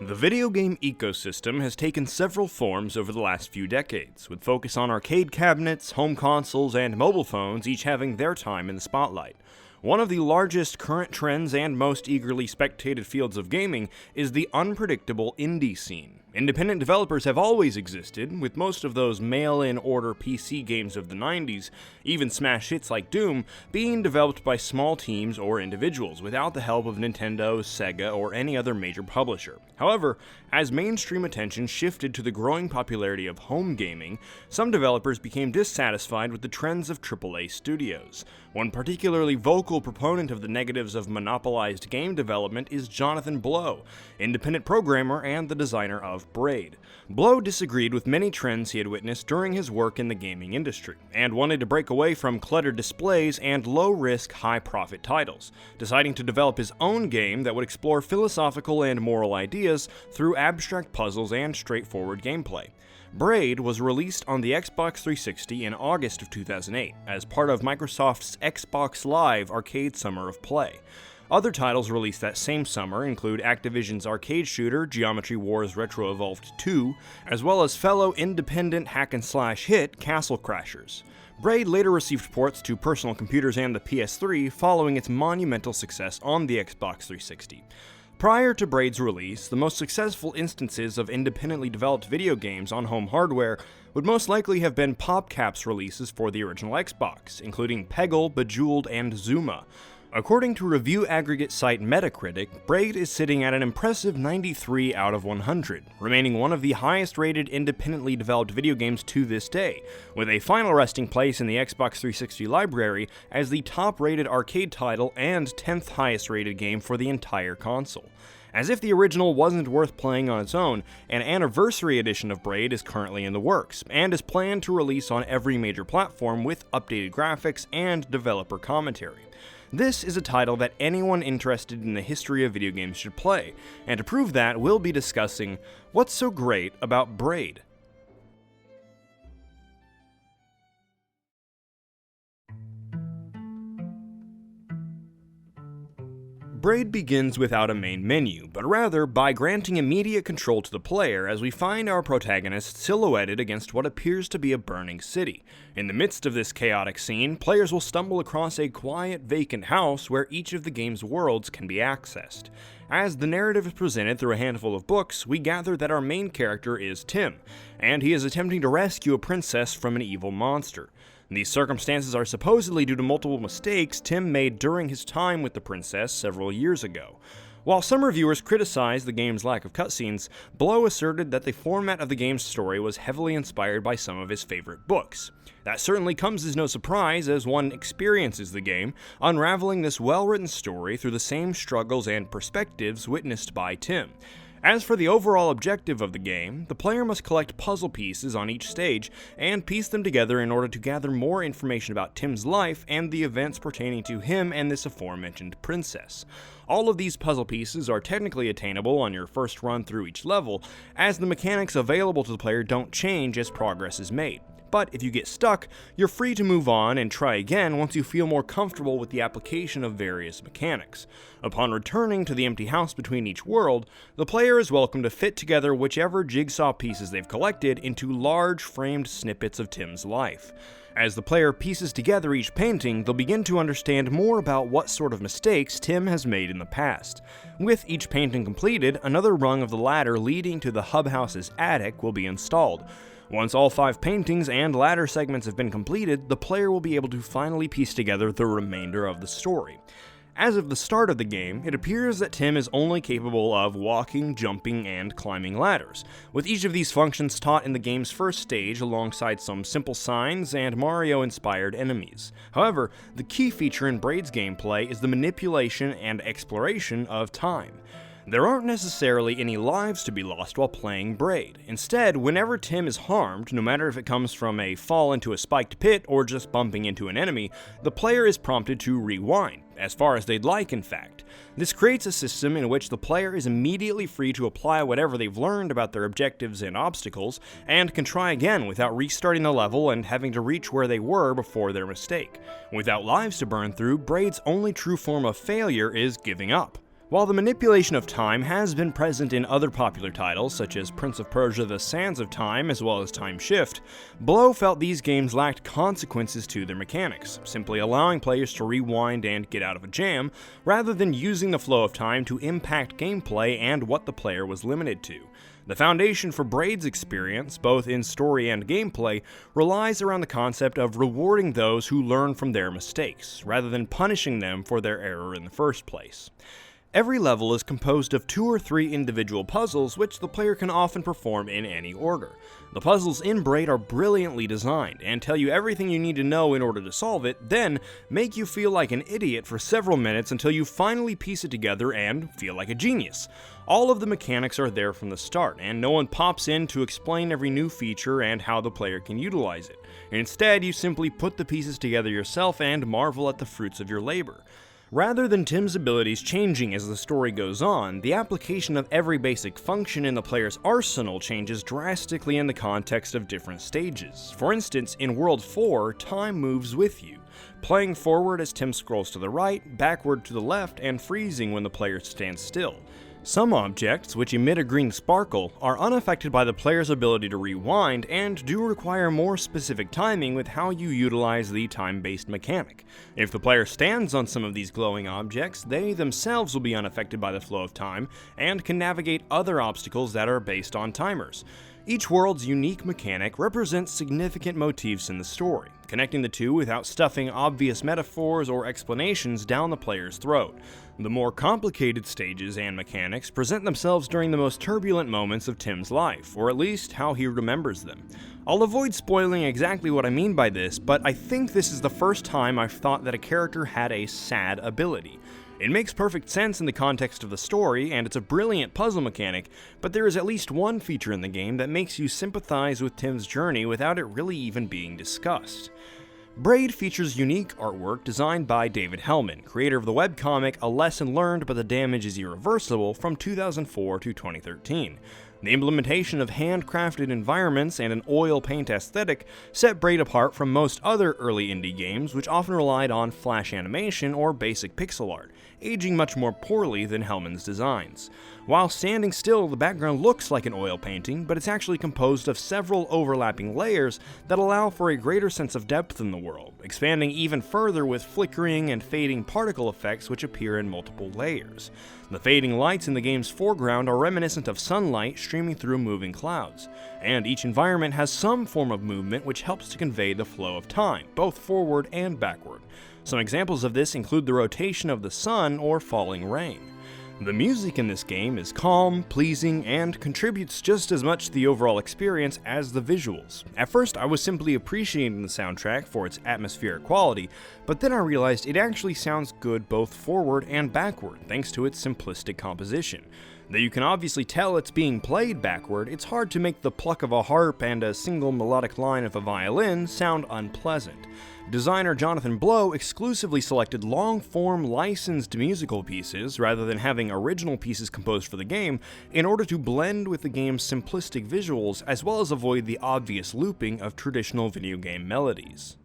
The video game ecosystem has taken several forms over the last few decades, with focus on arcade cabinets, home consoles, and mobile phones each having their time in the spotlight. One of the largest current trends and most eagerly spectated fields of gaming is the unpredictable indie scene. Independent developers have always existed, with most of those mail-in order PC games of the 90s, even smash hits like Doom, being developed by small teams or individuals without the help of Nintendo, Sega, or any other major publisher. However, as mainstream attention shifted to the growing popularity of home gaming, some developers became dissatisfied with the trends of AAA studios. One particularly vocal proponent of the negatives of monopolized game development is Jonathan Blow, independent programmer and the designer of Braid. Blow disagreed with many trends he had witnessed during his work in the gaming industry, and wanted to break away from cluttered displays and low-risk, high-profit titles, deciding to develop his own game that would explore philosophical and moral ideas through abstract puzzles and straightforward gameplay. Braid was released on the Xbox 360 in August of 2008 as part of Microsoft's Xbox Live Arcade Summer of Play. Other titles released that same summer include Activision's arcade shooter Geometry Wars Retro Evolved 2, as well as fellow independent hack-and-slash hit Castle Crashers. Braid later received ports to personal computers and the PS3 following its monumental success on the Xbox 360. Prior to Braid's release, the most successful instances of independently developed video games on home hardware would most likely have been PopCap's releases for the original Xbox, including Peggle, Bejeweled, and Zuma. According to review aggregate site Metacritic, Braid is sitting at an impressive 93 out of 100, remaining one of the highest rated independently developed video games to this day, with a final resting place in the Xbox 360 library as the top rated arcade title and 10th highest rated game for the entire console. As if the original wasn't worth playing on its own, an anniversary edition of Braid is currently in the works, and is planned to release on every major platform with updated graphics and developer commentary. This is a title that anyone interested in the history of video games should play, and to prove that, we'll be discussing what's so great about Braid. Braid begins without a main menu, but rather by granting immediate control to the player as we find our protagonist silhouetted against what appears to be a burning city. In the midst of this chaotic scene, players will stumble across a quiet, vacant house where each of the game's worlds can be accessed. As the narrative is presented through a handful of books, we gather that our main character is Tim, and he is attempting to rescue a princess from an evil monster. These circumstances are supposedly due to multiple mistakes Tim made during his time with the princess several years ago. While some reviewers criticized the game's lack of cutscenes, Blow asserted that the format of the game's story was heavily inspired by some of his favorite books. That certainly comes as no surprise as one experiences the game, unraveling this well-written story through the same struggles and perspectives witnessed by Tim. As for the overall objective of the game, the player must collect puzzle pieces on each stage and piece them together in order to gather more information about Tim's life and the events pertaining to him and this aforementioned princess. All of these puzzle pieces are technically attainable on your first run through each level, as the mechanics available to the player don't change as progress is made. But if you get stuck, you're free to move on and try again once you feel more comfortable with the application of various mechanics. Upon returning to the empty house between each world, the player is welcome to fit together whichever jigsaw pieces they've collected into large framed snippets of Tim's life. As the player pieces together each painting, they'll begin to understand more about what sort of mistakes Tim has made in the past. With each painting completed, another rung of the ladder leading to the hub house's attic will be installed. Once all 5 paintings and ladder segments have been completed, the player will be able to finally piece together the remainder of the story. As of the start of the game, it appears that Tim is only capable of walking, jumping, and climbing ladders, with each of these functions taught in the game's first stage alongside some simple signs and Mario-inspired enemies. However, the key feature in Braid's gameplay is the manipulation and exploration of time. There aren't necessarily any lives to be lost while playing Braid. Instead, whenever Tim is harmed, no matter if it comes from a fall into a spiked pit or just bumping into an enemy, the player is prompted to rewind, as far as they'd like in fact. This creates a system in which the player is immediately free to apply whatever they've learned about their objectives and obstacles, and can try again without restarting the level and having to reach where they were before their mistake. Without lives to burn through, Braid's only true form of failure is giving up. While the manipulation of time has been present in other popular titles, such as Prince of Persia: The Sands of Time as well as Time Shift, Blow felt these games lacked consequences to their mechanics, simply allowing players to rewind and get out of a jam, rather than using the flow of time to impact gameplay and what the player was limited to. The foundation for Braid's experience, both in story and gameplay, relies around the concept of rewarding those who learn from their mistakes, rather than punishing them for their error in the first place. Every level is composed of 2 or 3 individual puzzles which the player can often perform in any order. The puzzles in Braid are brilliantly designed and tell you everything you need to know in order to solve it, then make you feel like an idiot for several minutes until you finally piece it together and feel like a genius. All of the mechanics are there from the start, and no one pops in to explain every new feature and how the player can utilize it. Instead, you simply put the pieces together yourself and marvel at the fruits of your labor. Rather than Tim's abilities changing as the story goes on, the application of every basic function in the player's arsenal changes drastically in the context of different stages. For instance, in World 4, time moves with you, playing forward as Tim scrolls to the right, backward to the left, and freezing when the player stands still. Some objects, which emit a green sparkle, are unaffected by the player's ability to rewind and do require more specific timing with how you utilize the time-based mechanic. If the player stands on some of these glowing objects, they themselves will be unaffected by the flow of time and can navigate other obstacles that are based on timers. Each world's unique mechanic represents significant motifs in the story, connecting the two without stuffing obvious metaphors or explanations down the player's throat. The more complicated stages and mechanics present themselves during the most turbulent moments of Tim's life, or at least how he remembers them. I'll avoid spoiling exactly what I mean by this, but I think this is the first time I've thought that a character had a sad ability. It makes perfect sense in the context of the story, and it's a brilliant puzzle mechanic, but there is at least one feature in the game that makes you sympathize with Tim's journey without it really even being discussed. Braid features unique artwork designed by David Hellman, creator of the webcomic A Lesson Learned But the Damage is Irreversible from 2004 to 2013. The implementation of handcrafted environments and an oil paint aesthetic set Braid apart from most other early indie games, which often relied on flash animation or basic pixel art, aging much more poorly than Hellman's designs. While standing still, the background looks like an oil painting, but it's actually composed of several overlapping layers that allow for a greater sense of depth in the world, expanding even further with flickering and fading particle effects which appear in multiple layers. The fading lights in the game's foreground are reminiscent of sunlight streaming through moving clouds, and each environment has some form of movement which helps to convey the flow of time, both forward and backward. Some examples of this include the rotation of the sun or falling rain. The music in this game is calm, pleasing, and contributes just as much to the overall experience as the visuals. At first, I was simply appreciating the soundtrack for its atmospheric quality, but then I realized it actually sounds good both forward and backward, thanks to its simplistic composition. Though you can obviously tell it's being played backward, it's hard to make the pluck of a harp and a single melodic line of a violin sound unpleasant. Designer Jonathan Blow exclusively selected long-form licensed musical pieces rather than having original pieces composed for the game in order to blend with the game's simplistic visuals as well as avoid the obvious looping of traditional video game melodies.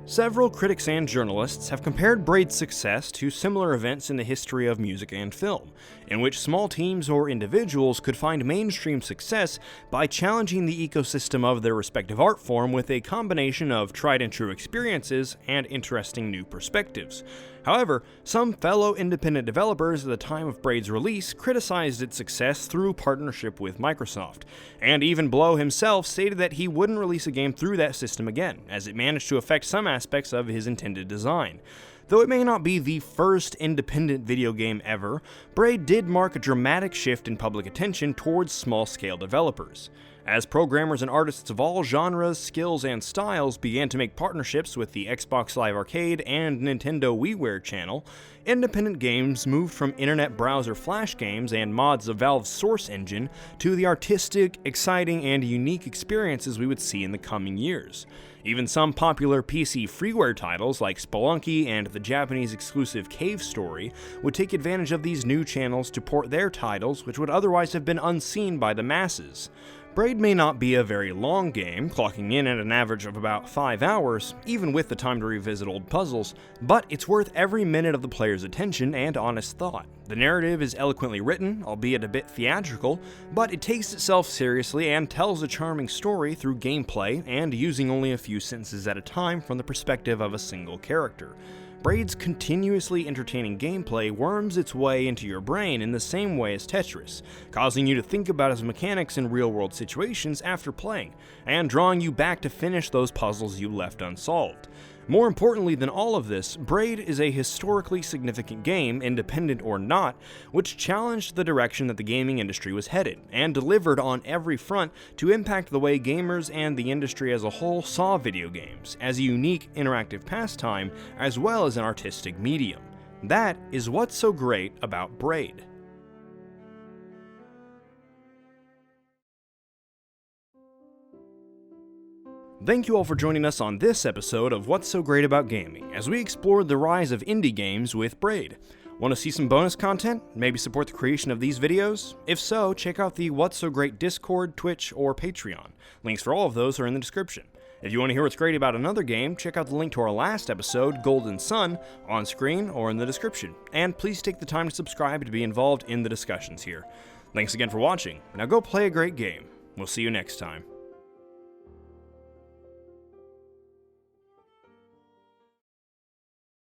Several critics and journalists have compared Braid's success to similar events in the history of music and film, in which small teams or individuals could find mainstream success by challenging the ecosystem of their respective art form with a combination of tried-and-true experiences and interesting new perspectives. However, some fellow independent developers at the time of Braid's release criticized its success through partnership with Microsoft, and even Blow himself stated that he wouldn't release a game through that system again, as it managed to affect some aspects of his intended design. Though it may not be the first independent video game ever, Braid did mark a dramatic shift in public attention towards small-scale developers. As programmers and artists of all genres, skills, and styles began to make partnerships with the Xbox Live Arcade and Nintendo WiiWare channel, independent games moved from internet browser flash games and mods of Valve's Source engine to the artistic, exciting, and unique experiences we would see in the coming years. Even some popular PC freeware titles like Spelunky and the Japanese exclusive Cave Story would take advantage of these new channels to port their titles which would otherwise have been unseen by the masses. Braid may not be a very long game, clocking in at an average of about 5 hours, even with the time to revisit old puzzles, but it's worth every minute of the player's attention and honest thought. The narrative is eloquently written, albeit a bit theatrical, but it takes itself seriously and tells a charming story through gameplay and using only a few sentences at a time from the perspective of a single character. Braid's continuously entertaining gameplay worms its way into your brain in the same way as Tetris, causing you to think about its mechanics in real-world situations after playing, and drawing you back to finish those puzzles you left unsolved. More importantly than all of this, Braid is a historically significant game, independent or not, which challenged the direction that the gaming industry was headed, and delivered on every front to impact the way gamers and the industry as a whole saw video games, as a unique interactive pastime, as well as an artistic medium. That is what's so great about Braid. Thank you all for joining us on this episode of What's So Great About Gaming, as we explored the rise of indie games with Braid. Want to see some bonus content? Maybe support the creation of these videos? If so, check out the What's So Great Discord, Twitch, or Patreon. Links for all of those are in the description. If you want to hear what's great about another game, check out the link to our last episode, Golden Sun, on screen or in the description. And please take the time to subscribe to be involved in the discussions here. Thanks again for watching. Now go play a great game. We'll see you next time.